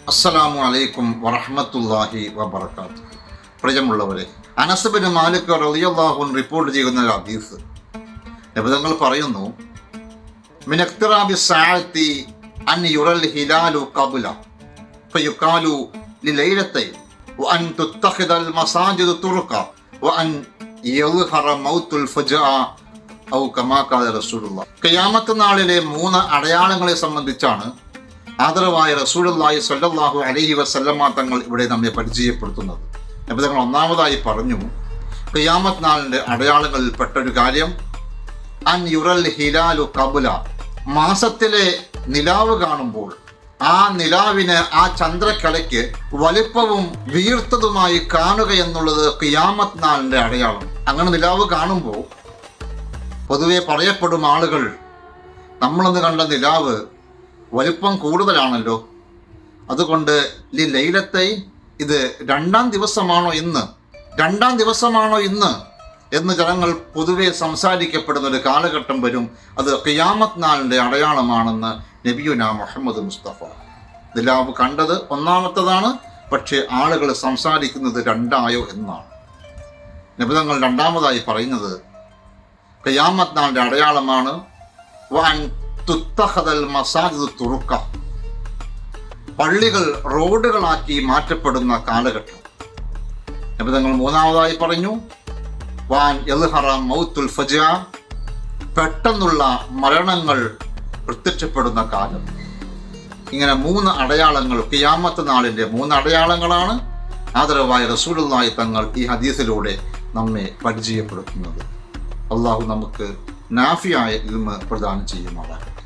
അസ്സലാമു അലൈക്കും വറഹ്മത്തുള്ളാഹി വബറകാതുഹു. പ്രിയമുള്ളവരെ, അനസ് ബിൻ മാലിക് റളിയല്ലാഹു അൻഹു റിപ്പോർട്ട് ചെയ്യുന്ന ഒരു ഹദീസ് നബിതങ്ങൾ പറയുന്നു, മിൻ ഇഖ്തിറാബി സഅത്തി അൻ യുറൽ ഹിലാലു ഖബ്ല ഫയുഖാലു ലിലൈലത്തൈൻ വഅൻ തുത്തഖിദൽ മസാജിദു തുർക വഅൻ യദ്ഹറ മൗത്തുൽ ഫജഅ ഔ കമാ ഖാല റസൂലുള്ളാഹി. ഖിയാമത്ത് നാളിലെ 3 അടയാളങ്ങളെ സംബന്ധിച്ചാണ് ആദരവായ റസൂലുള്ളാഹി സ്വല്ലല്ലാഹു അലൈഹി വസല്ലമ തങ്ങൾ ഇവിടെ നമ്മെ പരിചയപ്പെടുത്തുന്നത്. നബി തങ്ങൾ ഒന്നാമതായി പറഞ്ഞു, ഖിയാമത്ത് നാളിൻ്റെ അടയാളങ്ങളിൽ പെട്ടൊരു കാര്യം അൻ യുറൽ ഹിലാലു ഖബ്ല, മാസത്തിലെ നിലാവ് കാണുമ്പോൾ ആ നിലാവിന് ആ ചന്ദ്രക്കലയ്ക്ക് വലിപ്പവും വീർത്തതുമായി കാണുക എന്നുള്ളത് ഖിയാമത്ത് നാളിൻ്റെ അടയാളം. അങ്ങനെ നിലാവ് കാണുമ്പോൾ പൊതുവെ പറയപ്പെടും ആളുകൾ, നമ്മളൊന്ന് കണ്ട നിലാവ് വലിപ്പം കൂടുതലാണല്ലോ, അതുകൊണ്ട് ഈ ലൈലത്തെ ഇത് രണ്ടാം ദിവസമാണോ ഇന്ന് എന്ന് ജനങ്ങൾ പൊതുവെ സംസാരിക്കപ്പെടുന്ന ഒരു കാലഘട്ടം വരും. അത് ഖിയാമത്ത് നാളിൻ്റെ അടയാളമാണെന്ന് നബിയുനാ മുഹമ്മദ് മുസ്തഫ. നിലാവ് കണ്ടത് ഒന്നാമത്തതാണ്, പക്ഷേ ആളുകൾ സംസാരിക്കുന്നത് രണ്ടായോ എന്നാണ്. നബി തങ്ങൾ രണ്ടാമതായി പറയുന്നത് ഖിയാമത്ത് നാളിൻ്റെ അടയാളമാണ് വഅൻ തുത്തഖദൽ മസാജിദു തുറുക, പള്ളികൾ റോഡുകളാക്കി മാറ്റപ്പെടുന്ന കാലഘട്ടം. നബി തങ്ങൾ മൂന്നാമതായി പറഞ്ഞു വഅൻ യദ്ഹറ മൗത്തുൽ ഫജഅ, പെട്ടെന്നുള്ള മരണങ്ങൾ പ്രത്യക്ഷപ്പെടുന്ന കാലം. ഇങ്ങനെ 3 അടയാളങ്ങൾ, ഖിയാമത്ത് നാളിൻ്റെ 3 അടയാളങ്ങളാണ് ആദരവായ റസൂലുള്ളാഹി തങ്ങൾ ഈ ഹദീസിലൂടെ നമ്മെ പരിചയപ്പെടുത്തുന്നത്. അള്ളാഹു നമുക്ക് നാഫിയായ ഇൽമ പ്രദാനം ചെയ്യുമാറാകട്ടെ.